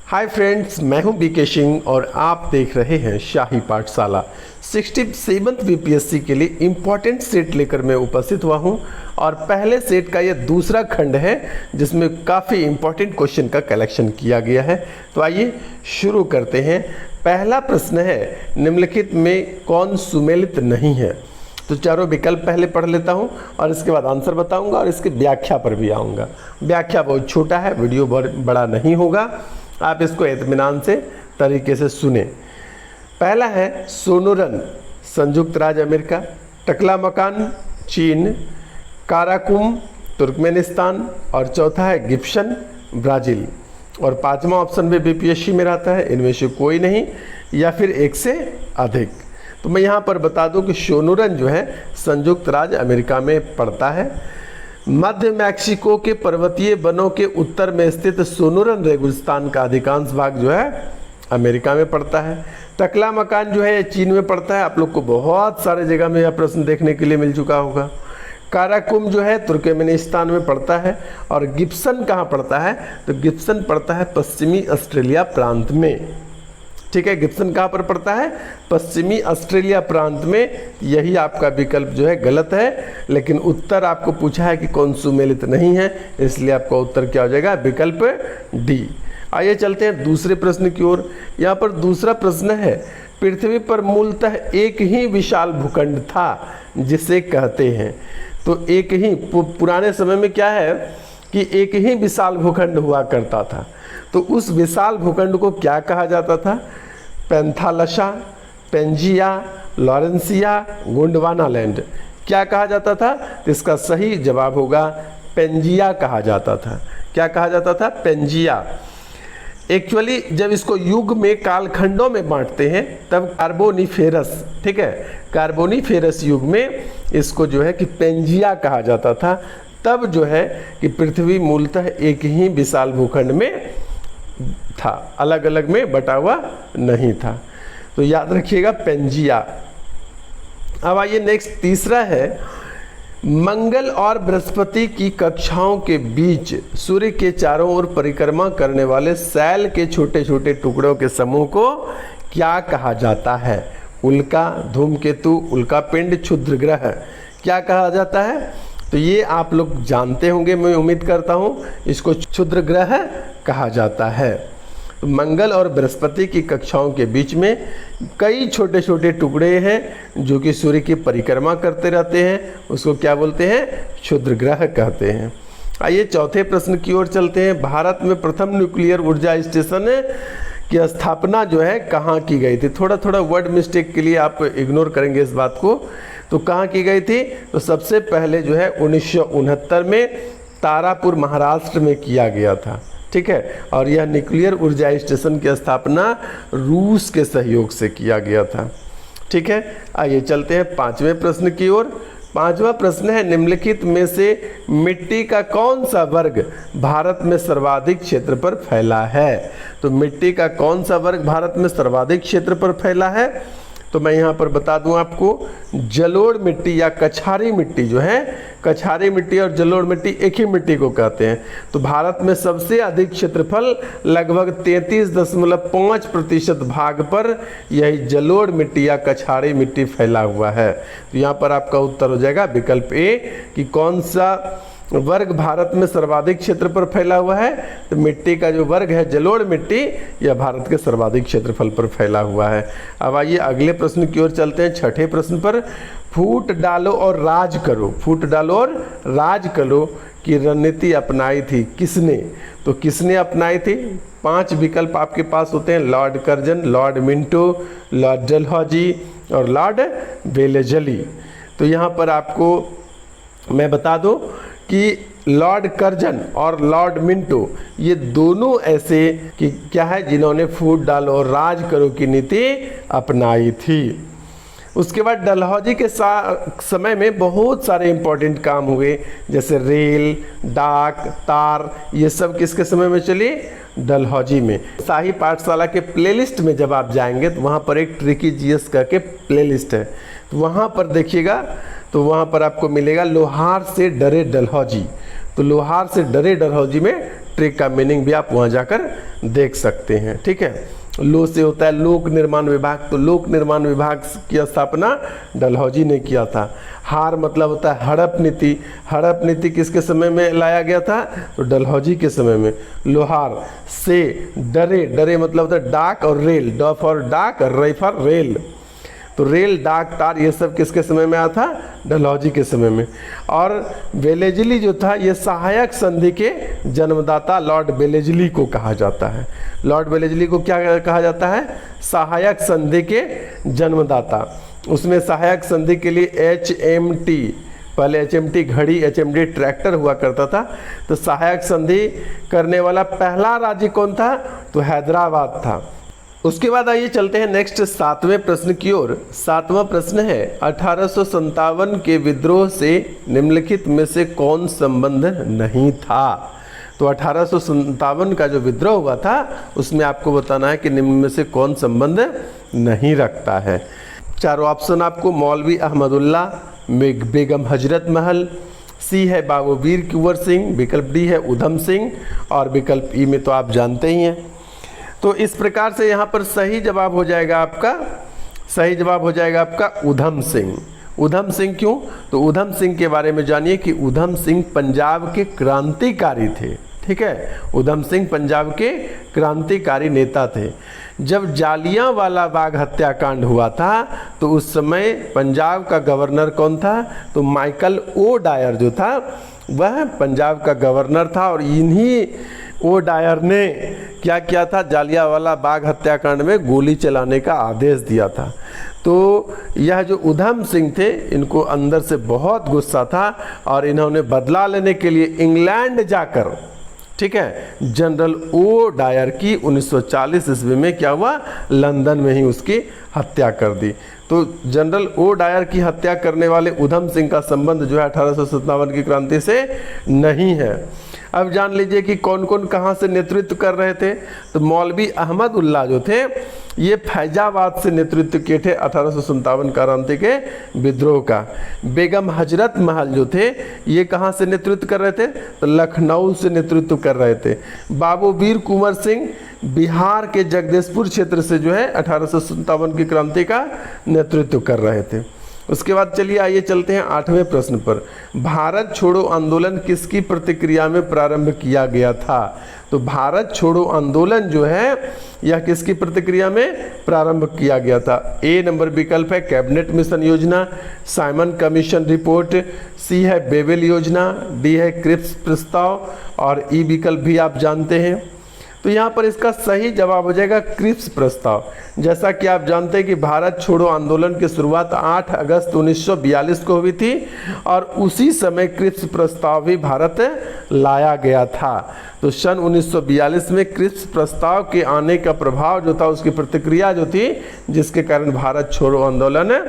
Hi friends, मैं हूं BK Singh और आप देख रहे हैं शाही पाठशाला। 67th बीपीएससी के लिए इम्पॉर्टेंट सेट लेकर मैं उपस्थित हुआ हूं और पहले सेट का यह दूसरा खंड है जिसमें काफ़ी इम्पॉर्टेंट क्वेश्चन का कलेक्शन किया गया है। तो आइए शुरू करते हैं। पहला प्रश्न है, निम्नलिखित में कौन सुमेलित नहीं है? तो चारों विकल्प पहले पढ़ लेता हूं और इसके बाद आंसर बताऊंगा और इसकी व्याख्या पर भी आऊँगा। व्याख्या बहुत छोटा है, वीडियो बड़ा नहीं होगा, आप इसको इत्मीनान से तरीके से सुने। पहला है सोनोरन, संयुक्त राज्य अमेरिका। टकलामकान, चीन। Karakum, Turkmenistan. और चौथा है गिब्सन, ब्राज़ील। और पांचवा ऑप्शन भी बीपीएससी में रहता है, इनमें से कोई नहीं या फिर एक से अधिक। तो मैं यहाँ पर बता दूं कि सोनोरन जो है संयुक्त राज्य अमेरिका में पड़ता है। मध्य मैक्सिको के पर्वतीय वनों के उत्तर में स्थित सोनोरन रेगिस्तान का अधिकांश भाग जो है अमेरिका में पड़ता है। टकलामकान जो है चीन में पड़ता है। आप लोग को बहुत सारे जगह में यह प्रश्न देखने के लिए मिल चुका होगा। काराकुम जो है तुर्कमेनिस्तान में पड़ता है। और गिब्सन कहाँ पड़ता है? तो गिब्सन पड़ता है पश्चिमी ऑस्ट्रेलिया प्रांत में। ठीक है, गिब्सन कहाँ पर पड़ता है? पश्चिमी ऑस्ट्रेलिया प्रांत में। यही आपका विकल्प जो है गलत है, लेकिन उत्तर आपको पूछा है कि कौन सुमेलित नहीं है, इसलिए आपका उत्तर क्या हो जाएगा? विकल्प डी। आइए चलते हैं दूसरे प्रश्न की ओर। यहाँ पर दूसरा प्रश्न है, पृथ्वी पर मूलतः एक ही विशाल भूखंड था जिसे कहते हैं। तो एक ही, पुराने समय में क्या है कि एक ही विशाल भूखंड हुआ करता था। तो उस विशाल भूखंड को क्या कहा जाता था? Panthalassa, Pangaea, Laurentia, Gondwana land. क्या कहा जाता था? तो इसका सही जवाब होगा पेंजिया कहा जाता था। क्या कहा जाता था? पेंजिया। एक्चुअली जब इसको युग में कालखंडों में बांटते हैं तब कार्बोनिफेरस, ठीक है, कार्बोनिफेरस युग में इसको जो है कि पेंजिया कहा जाता था। तब जो है कि पृथ्वी मूलतः एक ही विशाल भूखंड में था, अलग अलग में बटा हुआ नहीं था। तो याद रखिएगा पेंजिया। अब आइए नेक्स्ट, तीसरा है, मंगल और बृहस्पति की कक्षाओं के बीच सूर्य के चारों ओर परिक्रमा करने वाले सैल के छोटे छोटे टुकड़ों के समूह को क्या कहा जाता है? उल्का, धूमकेतु, उल्कापिंड, क्षुद्र ग्रह। क्या कहा जाता है? तो ये आप लोग जानते होंगे, मैं उम्मीद करता हूँ। इसको क्षुद्र ग्रह कहा जाता है। तो मंगल और बृहस्पति की कक्षाओं के बीच में कई छोटे छोटे टुकड़े हैं जो कि सूर्य की परिक्रमा करते रहते हैं, उसको क्या बोलते हैं? क्षुद्र ग्रह कहते हैं। आइए चौथे प्रश्न की ओर चलते हैं। भारत में प्रथम न्यूक्लियर ऊर्जा स्टेशन की स्थापना जो है कहाँ की गई थी? थोड़ा थोड़ा वर्ड मिस्टेक के लिए आप इग्नोर करेंगे इस बात को। तो कहाँ की गई थी? तो सबसे पहले जो है 1969 में तारापुर, महाराष्ट्र में किया गया था। ठीक है, और यह न्यूक्लियर ऊर्जा स्टेशन की स्थापना रूस के सहयोग से किया गया था। ठीक है, आइए चलते हैं पांचवें प्रश्न की ओर। पांचवा प्रश्न है, निम्नलिखित में से मिट्टी का कौन सा वर्ग भारत में सर्वाधिक क्षेत्र पर फैला है? तो मिट्टी का कौन सा वर्ग भारत में सर्वाधिक क्षेत्र पर फैला है? तो मैं यहाँ पर बता दूं आपको, जलोढ़ मिट्टी या कछारी मिट्टी जो है, कछारी मिट्टी और जलोढ़ मिट्टी एक ही मिट्टी को कहते हैं। तो भारत में सबसे अधिक क्षेत्रफल लगभग 33.5% भाग पर यही जलोढ़ मिट्टी या कछारी मिट्टी फैला हुआ है। तो यहाँ पर आपका उत्तर हो जाएगा विकल्प ए कि कौन सा वर्ग भारत में सर्वाधिक क्षेत्र पर फैला हुआ है? तो मिट्टी का जो वर्ग है जलोढ़ मिट्टी, यह भारत के सर्वाधिक क्षेत्रफल पर फैला हुआ है। अब आइए अगले प्रश्न की ओर चलते हैं। छठे प्रश्न पर, फूट डालो और राज करो, फूट डालो और राज करो की रणनीति अपनाई थी किसने? तो किसने अपनाई थी? 5 विकल्प आपके पास होते हैं, Lord Curzon, Lord Minto, Lord Dalhousie और लॉर्ड वेलेस्ली। तो यहाँ पर आपको मैं बता दूं कि लॉर्ड कर्जन और लॉर्ड मिंटो ये दोनों ऐसे कि क्या है जिन्होंने फूट डालो और राज करो की नीति अपनाई थी। उसके बाद डलहौजी के समय में बहुत सारे इंपॉर्टेंट काम हुए, जैसे रेल, डाक, तार, ये सब किसके समय में चली? डलहौजी में। शाही पाठशाला के प्लेलिस्ट में जब आप जाएंगे तो वहाँ पर एक ट्रिकी जीएस का के प्लेलिस्ट है, तो वहाँ पर देखिएगा, तो वहाँ पर आपको मिलेगा लोहार से डरे डलहौजी। तो लोहार से डरे डलहौजी में ट्रिक का मीनिंग भी आप वहाँ जाकर देख सकते हैं। ठीक है, लो से होता है लोक निर्माण विभाग, तो लोक निर्माण विभाग की स्थापना डलहौजी ने किया था। हार मतलब होता है हड़प नीति, हड़प नीति किसके समय में लाया गया था, तो डलहौजी के समय में। लोहार से डरे, डरे मतलब होता है डाक और रेल, ड फॉर डाक और रे फॉर रेल, तो रेल डाक तार ये सब किसके समय में आया था, डलहौजी के समय में। और वेलेजली जो था ये सहायक संधि के जन्मदाता लॉर्ड वेलेजली को कहा जाता है। लॉर्ड वेलेजली को क्या कहा जाता है, सहायक संधि के जन्मदाता। उसमें सहायक संधि के लिए HMT, पहले HMT घड़ी HMT ट्रैक्टर हुआ करता था, तो सहायक संधि करने वाला पहला राज्य कौन था, तो हैदराबाद था। उसके बाद आइए चलते हैं नेक्स्ट 7वें प्रश्न की ओर। 7वां प्रश्न है 1857 के विद्रोह से निम्नलिखित में से कौन संबंध नहीं था। तो 1857 का जो विद्रोह हुआ था उसमें आपको बताना है कि निम्न में से कौन संबंध नहीं रखता है। चारों ऑप्शन आपको मौलवी अहमदुल्ला, बेगम हजरत महल, सी है बाबू वीर कुंवर सिंह, विकल्प डी है उधम सिंह, और विकल्प ई में तो आप जानते ही हैं। तो इस प्रकार से यहाँ पर सही जवाब हो जाएगा आपका, सही जवाब हो जाएगा आपका उधम सिंह। उधम सिंह क्यों, तो उधम सिंह के बारे में जानिए कि उधम सिंह पंजाब के क्रांतिकारी थे। ठीक है, उधम सिंह पंजाब के क्रांतिकारी नेता थे। जब जालियांवाला बाग हत्याकांड हुआ था तो उस समय पंजाब का गवर्नर कौन था, तो माइकल ओ डायर जो था वह पंजाब का गवर्नर था, और इन्हीं ओ डायर ने क्या किया था, जालियांवाला बाग हत्याकांड में गोली चलाने का आदेश दिया था। तो यह जो उधम सिंह थे इनको अंदर से बहुत गुस्सा था और इन्होंने बदला लेने के लिए इंग्लैंड जाकर, ठीक है, जनरल ओ डायर की 1940 ईस्वी में क्या हुआ, लंदन में ही उसकी हत्या कर दी। तो जनरल ओ डायर की हत्या करने वाले उधम सिंह का संबंध जो है 1857 की क्रांति से नहीं है। अब जान लीजिए कि कौन कौन कहाँ से नेतृत्व कर रहे थे। तो मौलवी अहमदुल्ला जो थे ये फैजाबाद से नेतृत्व किए थे 1857 क्रांति के विद्रोह का। बेगम हजरत महल जो थे ये कहाँ से नेतृत्व कर रहे थे, तो लखनऊ से नेतृत्व कर रहे थे। बाबू वीर कुंवर सिंह बिहार के जगदीशपुर क्षेत्र से जो है 1857 की क्रांति का नेतृत्व कर रहे थे। उसके बाद चलिए आइए चलते हैं 8वें प्रश्न पर। भारत छोड़ो आंदोलन किसकी प्रतिक्रिया में प्रारंभ किया गया था। तो भारत छोड़ो आंदोलन जो है यह किसकी प्रतिक्रिया में प्रारंभ किया गया था। ए नंबर विकल्प है कैबिनेट मिशन योजना, साइमन कमीशन रिपोर्ट, सी है बेबेल योजना, डी है क्रिप्स प्रस्ताव, और ई विकल्प भी आप जानते हैं। तो यहाँ पर इसका सही जवाब हो जाएगा क्रिप्स प्रस्ताव। जैसा कि आप जानते हैं कि भारत छोड़ो आंदोलन की शुरुआत 8 अगस्त 1942 को हुई थी और उसी समय क्रिप्स प्रस्ताव भी भारत लाया गया था। तो सन 1942 में क्रिप्स प्रस्ताव के आने का प्रभाव जो था, उसकी प्रतिक्रिया जो थी, जिसके कारण भारत छोड़ो आंदोलन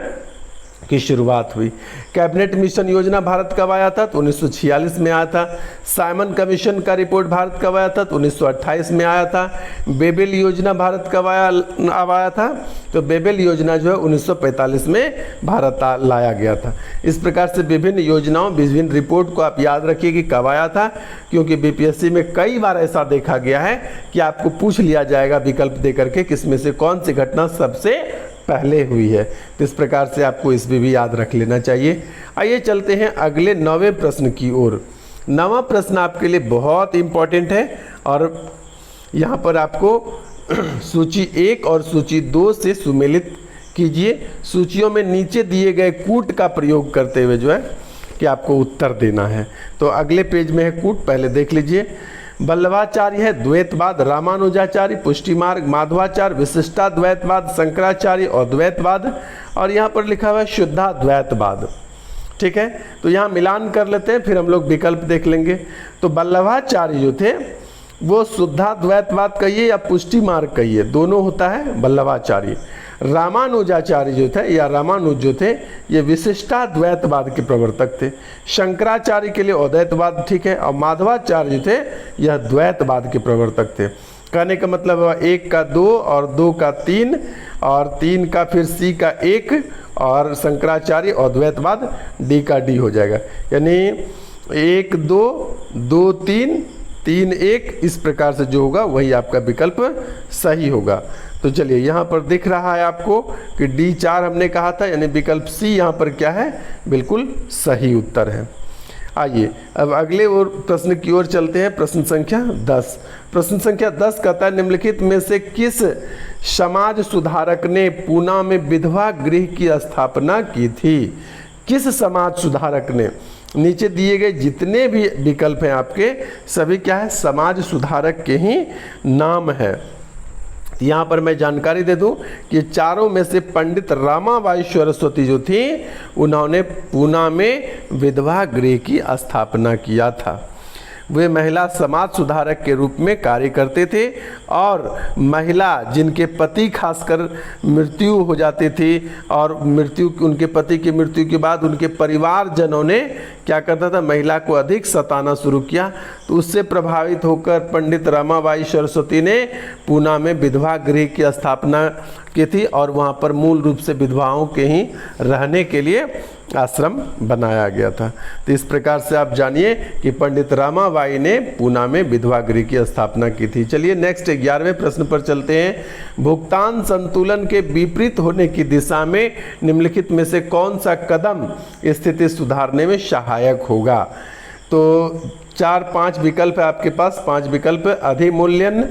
की शुरुआत हुई। कैबिनेट मिशन योजना भारत कब आया था, तो 1946 में आया था। साइमन कमीशन का रिपोर्ट भारत कब आया था, तो 1928 में आया था। बेबेल योजना भारत कब आया था, तो बेबेल योजना जो है 1945 में भारत लाया गया था। इस प्रकार से विभिन्न योजनाओं, विभिन्न रिपोर्ट को आप याद रखिए कि कब आया था, क्योंकि बीपीएससी में कई बार ऐसा देखा गया है कि आपको पूछ लिया जाएगा विकल्प दे करके किसमें से कौन सी घटना सबसे पहले हुई है। तो इस प्रकार से आपको इसमें भी याद रख लेना चाहिए। आइए चलते हैं अगले 9वें प्रश्न की ओर। 9वां प्रश्न आपके लिए बहुत इंपॉर्टेंट है और यहाँ पर आपको सूची 1 और सूची 2 से सुमेलित कीजिए। सूचियों में नीचे दिए गए कूट का प्रयोग करते हुए जो है कि आपको उत्तर देना है। तो अगले पेज में है कूट, पहले देख लीजिए। वल्लभाचार्य है द्वैतवाद, रामानुजाचार्य पुष्टि मार्ग, माधवाचार्य विशिष्टाद्वैतवाद, शंकराचार्य अद्वैतवाद, और यहाँ पर लिखा हुआ है शुद्धाद्वैतवाद। ठीक है, तो यहाँ मिलान कर लेते हैं, फिर हम लोग विकल्प देख लेंगे। तो वल्लभाचार्य जो थे वो शुद्धाद्वैतवाद कहिए या पुष्टि मार्ग कहिए, दोनों होता है वल्लभाचार्य। रामानुजाचार्य जो थे या रामानुज जो थे ये विशिष्टाद्वैतवाद के प्रवर्तक थे। शंकराचार्य के लिए अद्वैतवाद ठीक है, और माधवाचार्य जो थे यह द्वैतवाद के प्रवर्तक थे। कहने का मतलब 1 का 2 और 2 का 3 और 3 का फिर C का 1 और शंकराचार्य अद्वैतवाद D का D हो जाएगा। यानी 1 2 2 3 3-1 इस प्रकार से जो होगा वही आपका विकल्प सही होगा। तो चलिए यहाँ पर दिख रहा है आपको कि D4 हमने कहा था, यानी विकल्प सी यहाँ पर क्या है, बिल्कुल सही उत्तर है। आइए अब अगले और प्रश्न की ओर चलते हैं। प्रश्न संख्या 10। प्रश्न संख्या 10 कहता है निम्नलिखित में से किस समाज सुधारक ने पूना में विधवा गृह की स्थापना की थी? किस समाज सुधारक ने? नीचे दिए गए जितने भी विकल्प हैं आपके सभी क्या है, समाज सुधारक के ही नाम है। यहाँ पर मैं जानकारी दे दूं कि चारों में से पंडित रामाबाई सरस्वती जो थी उन्होंने पूना में विधवा गृह की स्थापना किया था। वे महिला समाज सुधारक के रूप में कार्य करते थे और महिला जिनके पति खासकर मृत्यु हो जाती थी और उनके पति की मृत्यु के बाद उनके परिवारजनों ने क्या करता था, महिला को अधिक सताना शुरू किया। तो उससे प्रभावित होकर पंडित रामाबाई सरस्वती ने पूना में विधवा गृह की स्थापना की थी और वहाँ पर मूल रूप से विधवाओं के ही रहने के लिए आश्रम बनाया गया था। तो इस प्रकार से आप जानिए कि पंडित रामाबाई ने पूना में विधवा गृह की स्थापना की थी। चलिए नेक्स्ट 11वें प्रश्न पर चलते हैं। भुगतान संतुलन के विपरीत होने की दिशा में निम्नलिखित में से कौन सा कदम स्थिति सुधारने में सहायक होगा? तो 4-5 विकल्प है आपके पास। 5 विकल्प: अधिमूल्यन,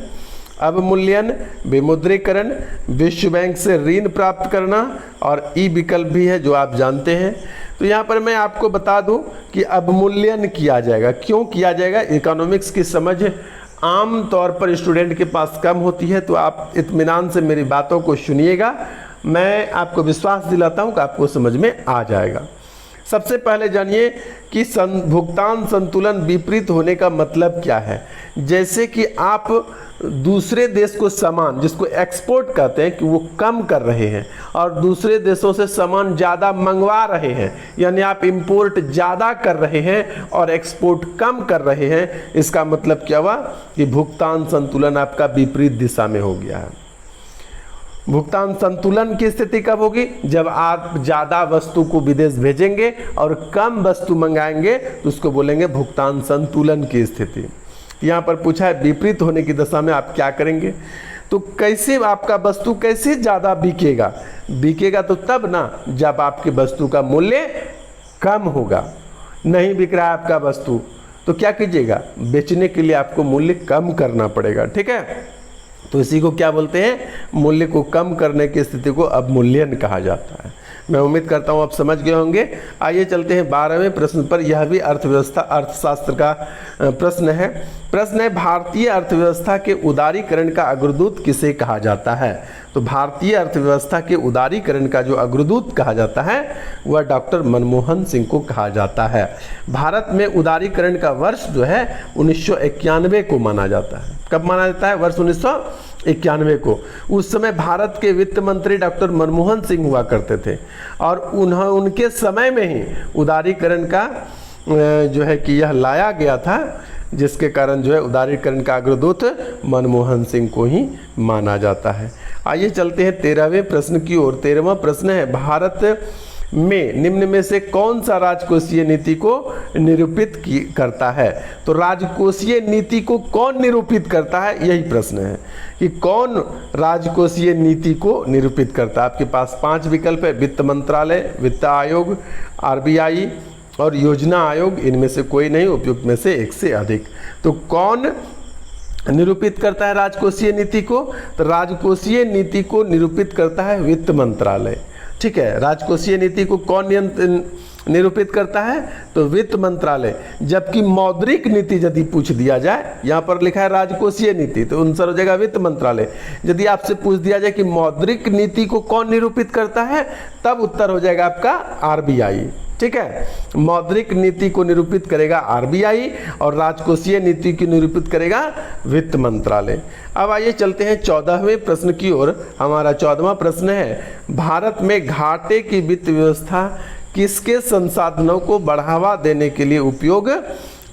अवमूल्यन, विमुद्रीकरण, विश्व बैंक से ऋण प्राप्त करना और ई विकल्प भी है जो आप जानते हैं। तो यहाँ पर मैं आपको बता दूं कि अवमूल्यन किया जाएगा। क्यों किया जाएगा? इकोनॉमिक्स की समझ आम तौर पर स्टूडेंट के पास कम होती है, तो आप इत्मीनान से मेरी बातों को सुनिएगा। मैं आपको विश्वास दिलाता हूँ कि आपको समझ में आ जाएगा। सबसे पहले जानिए कि भुगतान संतुलन विपरीत होने का मतलब क्या है। जैसे कि आप दूसरे देश को सामान, जिसको एक्सपोर्ट कहते हैं, कि वो कम कर रहे हैं और दूसरे देशों से सामान ज़्यादा मंगवा रहे हैं, यानी आप इंपोर्ट ज़्यादा कर रहे हैं और एक्सपोर्ट कम कर रहे हैं। इसका मतलब क्या हुआ कि भुगतान संतुलन आपका विपरीत दिशा में हो गया है। भुगतान संतुलन की स्थिति कब होगी? जब आप ज़्यादा वस्तु को विदेश भेजेंगे और कम वस्तु मंगाएंगे तो उसको बोलेंगे भुगतान संतुलन की स्थिति। यहाँ पर पूछा है विपरीत होने की दशा में आप क्या करेंगे। तो कैसे आपका वस्तु कैसे ज़्यादा बिकेगा? बिकेगा तो तब ना जब आपकी वस्तु का मूल्य कम होगा। नहीं बिक रहा है आपका वस्तु तो क्या कीजिएगा? बेचने के लिए आपको मूल्य कम करना पड़ेगा। ठीक है, तो इसी को क्या बोलते हैं? मूल्य को कम करने की स्थिति को अवमूल्यन कहा जाता है। मैं उम्मीद करता हूँ आप समझ गए होंगे। आइए चलते हैं 12वें प्रश्न पर। यह भी अर्थशास्त्र का प्रश्न है। प्रश्न है भारतीय अर्थव्यवस्था के उदारीकरण का अग्रदूत किसे कहा जाता है? तो भारतीय अर्थव्यवस्था के उदारीकरण का जो अग्रदूत कहा जाता है वह डॉक्टर मनमोहन सिंह को कहा जाता है। भारत में उदारीकरण का वर्ष जो है 1991 को माना जाता है। कब माना जाता है? वर्ष 1991 को। उस समय भारत के वित्त मंत्री डॉक्टर मनमोहन सिंह हुआ करते थे और उनके समय में ही उदारीकरण का जो है कि यह लाया गया था, जिसके कारण जो है उदारीकरण का अग्रदूत मनमोहन सिंह को ही माना जाता है। आइए चलते हैं 13वें प्रश्न की ओर। 13वां प्रश्न है भारत में निम्न में से कौन सा राजकोषीय नीति को निरूपित करता है? तो राजकोषीय नीति को कौन निरूपित करता है, यही प्रश्न है कि कौन राजकोषीय नीति को निरूपित करता है। आपके पास 5 विकल्प है: वित्त मंत्रालय, वित्त आयोग, RBI और योजना आयोग। इनमें से कोई नहीं, उपयुक्त में से एक से अधिक। तो कौन निरूपित करता है राजकोषीय नीति को? तो राजकोषीय नीति को निरूपित करता है वित्त मंत्रालय। ठीक है, राजकोषीय नीति को कौन निरूपित करता है? तो वित्त मंत्रालय। जबकि मौद्रिक नीति यदि पूछ दिया जाए, यहाँ पर लिखा है राजकोषीय नीति, तो आंसर हो जाएगा वित्त मंत्रालय। यदि आपसे पूछ दिया जाए कि मौद्रिक नीति को कौन निरूपित करता है, तब उत्तर हो जाएगा आपका RBI। ठीक है, मौद्रिक नीति को निरूपित करेगा RBI और राजकोषीय नीति की निरूपित करेगा वित्त मंत्रालय। अब आइए चलते हैं 14वें प्रश्न की ओर। हमारा 14वां प्रश्न है भारत में घाटे की वित्त व्यवस्था किसके संसाधनों को बढ़ावा देने के लिए उपयोग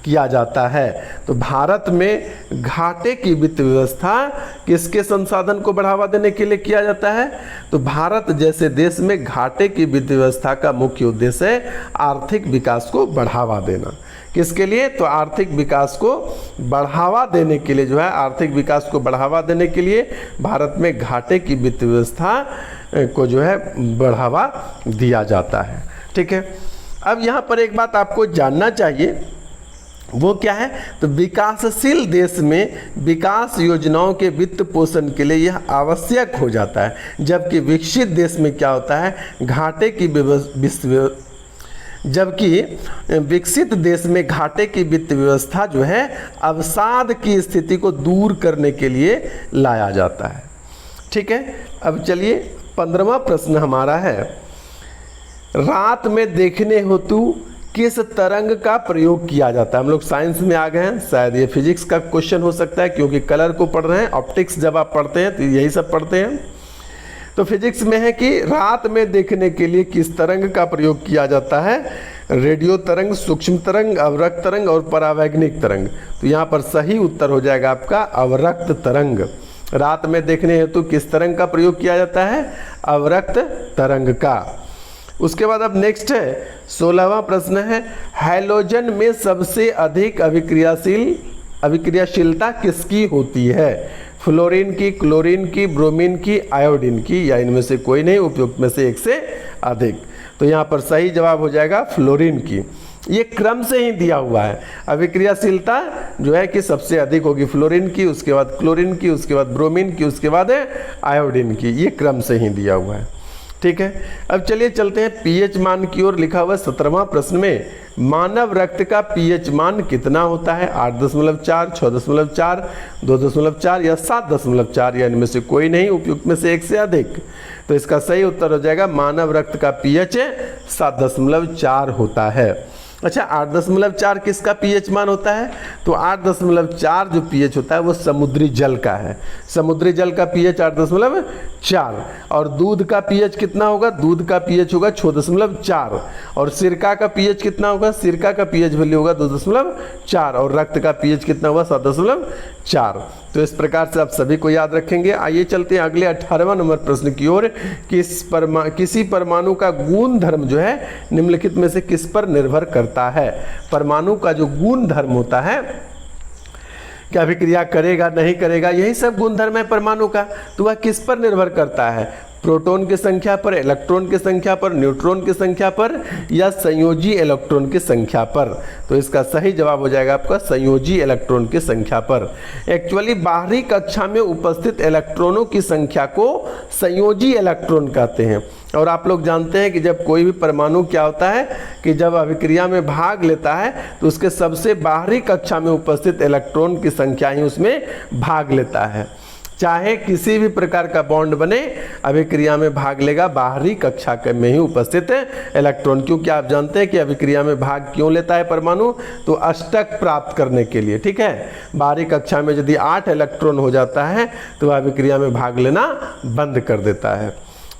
किया जाता है? तो भारत में घाटे की वित्त व्यवस्था किसके संसाधन को बढ़ावा देने के लिए किया जाता है? तो भारत जैसे देश में घाटे की वित्त व्यवस्था का मुख्य उद्देश्य है आर्थिक विकास को बढ़ावा देना। किसके लिए? तो आर्थिक विकास को बढ़ावा देने के लिए जो है, आर्थिक विकास को बढ़ावा देने के लिए भारत में घाटे की वित्त व्यवस्था को जो है बढ़ावा दिया जाता है। ठीक है, अब यहाँ पर एक बात आपको जानना चाहिए, वो क्या है? तो विकासशील देश में विकास योजनाओं के वित्त पोषण के लिए यह आवश्यक हो जाता है, जबकि विकसित देश में क्या होता है? घाटे की जबकि विकसित देश में घाटे की वित्त व्यवस्था जो है अवसाद की स्थिति को दूर करने के लिए लाया जाता है। ठीक है, अब चलिए 15वां प्रश्न हमारा है, रात में देखने हेतु किस तरंग का प्रयोग किया जाता है? हम लोग साइंस में आ गए हैं, शायद ये फिजिक्स का क्वेश्चन हो सकता है, क्योंकि कलर को पढ़ रहे हैं। ऑप्टिक्स जब आप पढ़ते हैं तो यही सब पढ़ते हैं। तो फिजिक्स में है कि रात में देखने के लिए किस तरंग का प्रयोग किया जाता है? रेडियो तरंग, सूक्ष्म तरंग, अवरक्त तरंग और परावैज्ञानिक तरंग। तो यहाँ पर सही उत्तर हो जाएगा आपका अवरक्त तरंग। रात में देखने हेतु किस तरंग का प्रयोग किया जाता है? अवरक्त तरंग का। उसके बाद अब नेक्स्ट है 16वां प्रश्न है, हैलोजन में सबसे अधिक अभिक्रियाशीलता किसकी होती है? फ्लोरीन की, क्लोरीन की, ब्रोमीन की, आयोडीन की, या इनमें से कोई नहीं, उपयुक्त में से एक से अधिक। तो यहाँ पर सही जवाब हो जाएगा फ्लोरीन की। ये क्रम से ही दिया हुआ है, अभिक्रियाशीलता जो है कि सबसे अधिक होगी फ्लोरीन की, उसके बाद क्लोरीन की, उसके बाद ब्रोमीन की, उसके बाद आयोडीन की। ये क्रम से ही दिया हुआ है। ठीक है, अब चलिए चलते हैं पीएच मान की ओर। लिखा हुआ 17वां प्रश्न में, मानव रक्त का पीएच मान कितना होता है? 8.4, 6.4, 2.4 या 7.4, या इनमें से कोई नहीं, उपयुक्त में से एक से अधिक। तो इसका सही उत्तर हो जाएगा मानव रक्त का पीएच 7.4 होता है। अच्छा, 8.4 किसका पीएच मान होता है? तो 8.4 जो पीएच होता है वो समुद्री जल का है। समुद्री जल का पीएच 8.4। और दूध का पीएच कितना होगा? दूध का पीएच होगा 6.4। और सिरका का पीएच कितना होगा? सिरका का पीएच वैल्यू होगा 2.4। और रक्त का पीएच कितना होगा? 7.4। तो इस प्रकार से आप सभी को याद रखेंगे। आइए चलते हैं अगले 18वां नंबर प्रश्न की ओर। किसी परमाणु का गुण धर्म जो है निम्नलिखित में से किस पर निर्भर करता है? परमाणु का जो गुण धर्म होता है, क्या अभिक्रिया करेगा नहीं करेगा, यही सब गुण धर्म है परमाणु का। तो वह किस पर निर्भर करता है? प्रोटॉन की संख्या पर, इलेक्ट्रॉन की संख्या पर, न्यूट्रॉन की संख्या पर, या संयोजी इलेक्ट्रॉन की संख्या पर? तो इसका सही जवाब हो जाएगा आपका संयोजी इलेक्ट्रॉन की संख्या पर। एक्चुअली बाहरी कक्षा में उपस्थित इलेक्ट्रॉनों की संख्या को संयोजी इलेक्ट्रॉन कहते हैं। और आप लोग जानते हैं कि जब कोई भी परमाणु क्या होता है कि जब अभिक्रिया में भाग लेता है तो उसके सबसे बाहरी कक्षा में उपस्थित इलेक्ट्रॉन की संख्या ही उसमें भाग लेता है। चाहे किसी भी प्रकार का बॉन्ड बने, अभिक्रिया में भाग लेगा बाहरी कक्षा में ही उपस्थित इलेक्ट्रॉन। क्योंकि आप जानते हैं कि अभिक्रिया में भाग क्यों लेता है परमाणु? तो अष्टक प्राप्त करने के लिए। ठीक है, बाहरी कक्षा में यदि 8 इलेक्ट्रॉन हो जाता है तो वह अभिक्रिया में भाग लेना बंद कर देता है।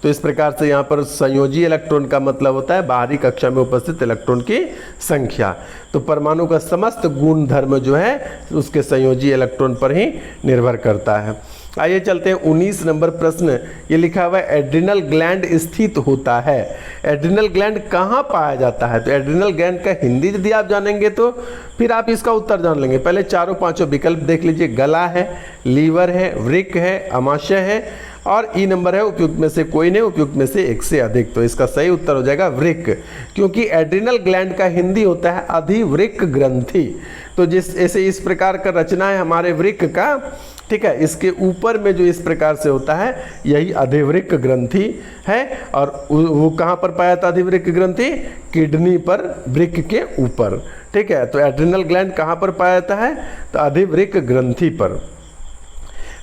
तो इस प्रकार से यहाँ पर संयोजी इलेक्ट्रॉन का मतलब होता है बाहरी कक्षा में उपस्थित इलेक्ट्रॉन की संख्या। तो परमाणु का समस्त गुण धर्म जो है उसके संयोजी इलेक्ट्रॉन पर ही निर्भर करता है। आइए चलते हैं 19 नंबर प्रश्न। ये लिखा हुआ है एड्रिनल ग्लैंड स्थित होता है। एड्रिनल ग्लैंड कहाँ पाया जाता है? तो एड्रिनल ग्लैंड का हिंदी यदि आप जानेंगे तो फिर आप इसका उत्तर जान लेंगे। पहले चारों पांचों विकल्प देख लीजिए। गला है, लीवर है, वृक्क है, अमाशय है, और ई नंबर है उपयुक्त में से कोई नहीं, उपयुक्त में से एक से अधिक। तो इसका सही उत्तर हो जाएगा वृक्क, क्योंकि एड्रिनल ग्लैंड का हिंदी होता है अधिवृक्क ग्रंथि। तो जिस ऐसे इस प्रकार का रचना है हमारे वृक्क का, ठीक है, इसके ऊपर में जो इस प्रकार से होता है यही अधिवृक्क ग्रंथि है। और वो कहाँ पर पाया था अधिवृक्क ग्रंथि? किडनी पर, वृक्क के ऊपर। ठीक है, तो एड्रिनल ग्लैंड कहाँ पर पाया जाता है? तो अधिवृक्क ग्रंथि पर।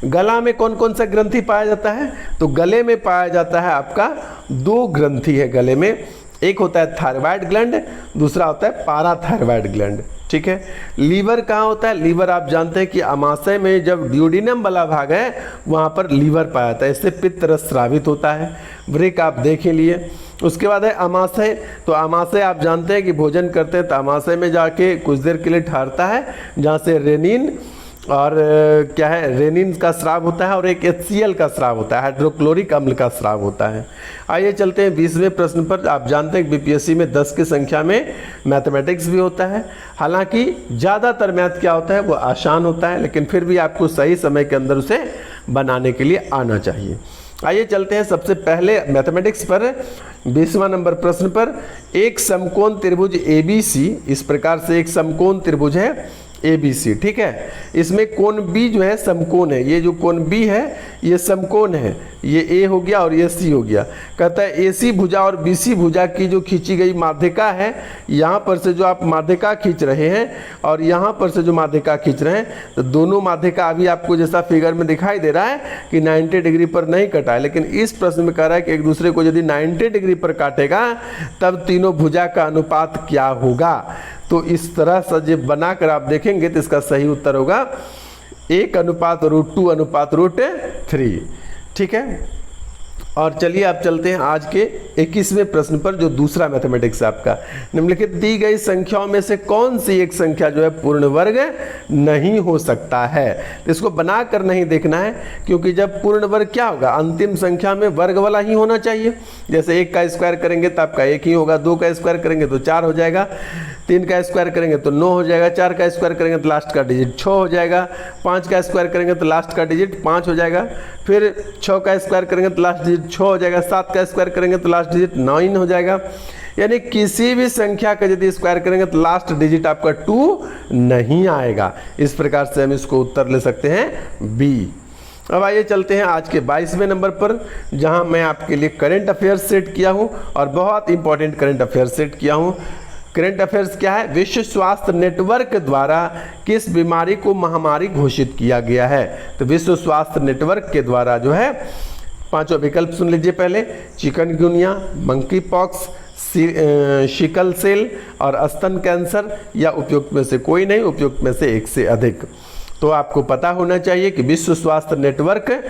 गला में कौन कौन सा ग्रंथि पाया जाता है? तो गले में पाया जाता है आपका 2 ग्रंथि है गले में। एक होता है थायराइड ग्लैंड, दूसरा होता है पाराथायराइड ग्लैंड। ठीक है, लीवर कहाँ होता है? लीवर आप जानते हैं कि अमाशय में जब ड्यूडिनम वाला भाग है वहाँ पर लीवर पाया जाता है, इससे पित्त रस स्रावित होता है। वृक्क आप देख लिए। उसके बाद है अमाशय। तो अमाशय आप जानते हैं कि भोजन करते हैं तो अमाशय में जाके कुछ देर के लिए ठहरता है, जहाँ से रेनिन और क्या है, रेनिन का स्राव होता है और एक HCl का स्राव होता है, हाइड्रोक्लोरिक अम्ल का स्राव होता है। आइए चलते हैं 20वें प्रश्न पर। आप जानते हैं बीपीएससी में 10 की संख्या में मैथमेटिक्स भी होता है। हालांकि ज़्यादातर मैथ क्या होता है वो आसान होता है, लेकिन फिर भी आपको सही समय के अंदर उसे बनाने के लिए आना चाहिए। आइए चलते हैं सबसे पहले मैथमेटिक्स पर 20वां नंबर प्रश्न पर। एक समकोण त्रिभुज ABC, इस प्रकार से एक समकोण त्रिभुज है ABC, ठीक है। इसमें कोण B जो है समकोण है, ये जो कोण B है ये समकोण है, ये A हो गया और ये C हो गया। कहता है AC भुजा और BC भुजा की जो खींची गई माध्यिका है, यहाँ पर से जो आप माध्यिका खींच रहे हैं और यहाँ पर से जो माध्यिका खींच रहे हैं, तो दोनों माध्यिका अभी आपको जैसा फिगर में दिखाई दे रहा है कि 90 डिग्री पर नहीं कटा है, लेकिन इस प्रश्न में कह रहा है कि एक दूसरे को यदि 90 डिग्री पर काटेगा तब तीनों भुजा का अनुपात क्या होगा। तो इस तरह से जब बनाकर आप देखेंगे तो इसका सही उत्तर होगा 1:√2:√3, ठीक है। और चलिए आप चलते हैं आज के 21वें प्रश्न पर, जो दूसरा मैथमेटिक्स है आपका। निम्नलिखित दी गई संख्याओं में से कौन सी एक संख्या जो है पूर्ण वर्ग नहीं हो सकता है। तो इसको बनाकर नहीं देखना है, क्योंकि जब पूर्ण वर्ग क्या होगा, अंतिम संख्या में वर्ग वाला ही होना चाहिए। जैसे 1 का स्क्वायर करेंगे तो आपका 1 ही होगा, 2 का स्क्वायर करेंगे तो 4 हो जाएगा, 3 का स्क्वायर करेंगे तो 9 हो जाएगा, 4 का स्क्वायर करेंगे तो लास्ट का डिजिट 6 हो जाएगा, 5 का स्क्वायर करेंगे तो लास्ट का डिजिट 5 हो जाएगा, फिर 6 का स्क्वायर करेंगे तो लास्ट डिजिट 6 हो जाएगा, 7 का स्क्वायर करेंगे तो लास्ट डिजिट 9 हो जाएगा। यानी किसी भी संख्या का यदि स्क्वायर करेंगे तो लास्ट डिजिट आपका 2 नहीं आएगा। इस प्रकार से हम इसको उत्तर ले सकते हैं बी। अब आइए चलते हैं आज के 22वें नंबर पर, जहां मैं आपके लिए करंट अफेयर्स सेट किया हूं और बहुत इंपॉर्टेंट करंट अफेयर्स सेट किया हूं। करंट अफेयर्स क्या है, विश्व स्वास्थ्य नेटवर्क द्वारा किस बीमारी को महामारी घोषित किया गया है। तो विश्व स्वास्थ्य नेटवर्क के द्वारा जो है, पांचों विकल्प सुन लीजिए पहले, chikungunya, monkeypox, sickle cell और स्तन कैंसर, या उपयुक्त में से कोई नहीं, उपयुक्त में से एक से अधिक। तो आपको पता होना चाहिए कि विश्व स्वास्थ्य नेटवर्क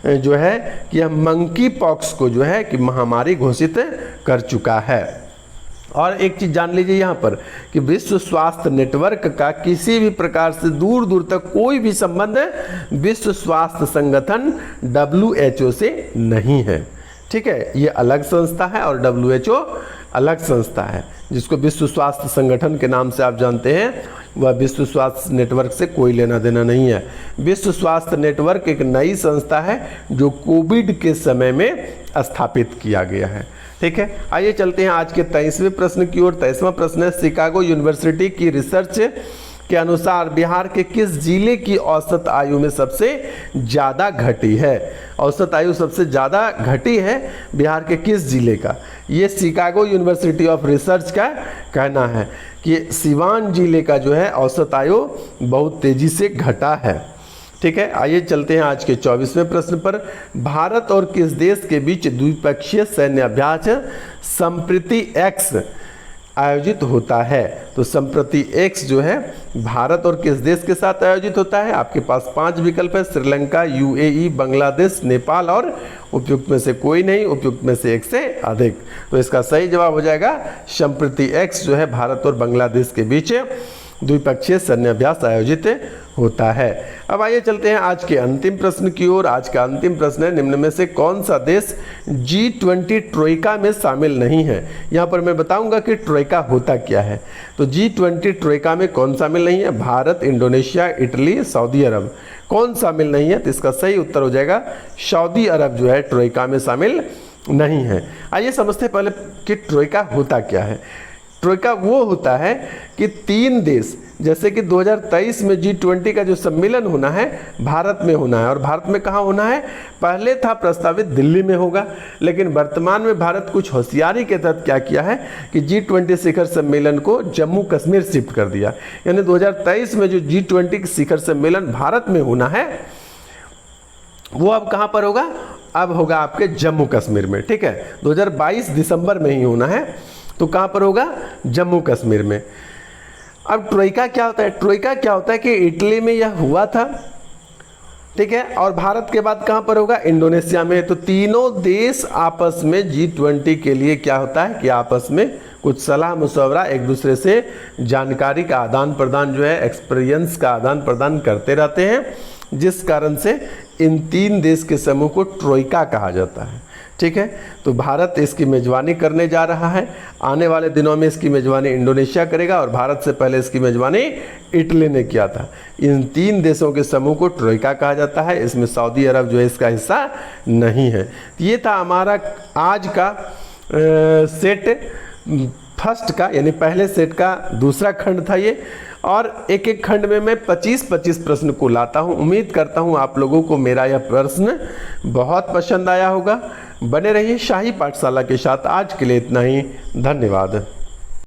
जो है कि हम मंकी पॉक्स को जो है कि महामारी घोषित कर चुका है। और एक चीज़ जान लीजिए यहाँ पर कि विश्व स्वास्थ्य नेटवर्क का किसी भी प्रकार से दूर दूर तक कोई भी संबंध विश्व स्वास्थ्य संगठन WHO से नहीं है, ठीक है। ये अलग संस्था है और WHO अलग संस्था है। जिसको विश्व स्वास्थ्य संगठन के नाम से आप जानते हैं, वह विश्व स्वास्थ्य नेटवर्क से कोई लेना देना नहीं है। विश्व स्वास्थ्य नेटवर्क एक नई संस्था है जो कोविड के समय में स्थापित किया गया है, ठीक है। आइए चलते हैं आज के 23वें प्रश्न की ओर। 23वां प्रश्न है, शिकागो यूनिवर्सिटी की रिसर्च के अनुसार बिहार के किस जिले की औसत आयु में सबसे ज़्यादा घटी है। औसत आयु सबसे ज़्यादा घटी है बिहार के किस जिले का। ये शिकागो यूनिवर्सिटी ऑफ रिसर्च का कहना है कि सिवान जिले का जो है औसत आयु बहुत तेज़ी से घटा है, ठीक है। आइए चलते हैं आज के 24वें प्रश्न पर। भारत और किस देश के बीच द्विपक्षीय सैन्य अभ्यास संप्रति X आयोजित होता है। तो संप्रति X जो है भारत और किस देश के साथ आयोजित होता है। आपके पास 5 विकल्प है, श्रीलंका, UAE, बांग्लादेश, नेपाल और उपयुक्त में से कोई नहीं, उपयुक्त में से एक से अधिक। तो इसका सही जवाब हो जाएगा संप्रति X जो है भारत और बांग्लादेश के बीच द्विपक्षीय सैन्य अभ्यास आयोजित होता है। अब आइए चलते हैं आज के अंतिम प्रश्न की ओर। आज का अंतिम प्रश्न है, निम्न में से कौन सा देश G20 ट्रोइका में शामिल नहीं है। यहाँ पर मैं बताऊंगा कि ट्रोइका होता क्या है। तो G20 ट्रोइका में कौन शामिल नहीं है, भारत, इंडोनेशिया, इटली, सऊदी अरब। कौन शामिल नहीं है, तो इसका सही उत्तर हो जाएगा सऊदी अरब जो है ट्रोइका में शामिल नहीं है। आइए समझते हैं पहले कि ट्रोइका होता क्या है। ट्रोइका वो होता है कि 3 देश, जैसे कि 2023 में G20 का जो सम्मेलन होना है भारत में होना है। और भारत में कहाँ होना है, पहले था प्रस्तावित दिल्ली में होगा, लेकिन वर्तमान में भारत कुछ होशियारी के तहत क्या किया है कि G20 शिखर सम्मेलन को जम्मू कश्मीर शिफ्ट कर दिया। यानी 2023 में जो G20 शिखर सम्मेलन भारत में होना है वो अब कहाँ पर होगा, अब होगा आपके जम्मू कश्मीर में, ठीक है। 2022 दिसंबर में ही होना है, तो कहाँ पर होगा, जम्मू कश्मीर में। अब ट्रोइका क्या होता है, ट्रोइका क्या होता है कि इटली में यह हुआ था ठीक है। और भारत के बाद कहां पर होगा? इंडोनेशिया में। तो तीनों देश आपस में G20 के लिए क्या होता है कि आपस में कुछ सलाह मशवरा, एक दूसरे से जानकारी का आदान प्रदान जो है, एक्सपीरियंस का आदान प्रदान करते रहते हैं, जिस कारण से इन तीन देश के समूह को ट्रोइका कहा जाता है। ठीक है। तो भारत इसकी मेजबानी करने जा रहा है। आने वाले दिनों में इसकी मेजबानी इंडोनेशिया करेगा और भारत से पहले इसकी मेजबानी इटली ने किया था। इन तीन देशों के समूह को ट्रोइका कहा जाता है। इसमें सऊदी अरब जो है इसका हिस्सा नहीं है। ये था हमारा आज का सेट फर्स्ट का, यानी पहले सेट का दूसरा खंड था ये। और एक एक खंड में मैं 25-25 प्रश्न को लाता हूँ। उम्मीद करता हूँ आप लोगों को मेरा यह प्रश्न बहुत पसंद आया होगा। बने रहिए शाही पाठशाला के साथ। आज के लिए इतना ही। धन्यवाद।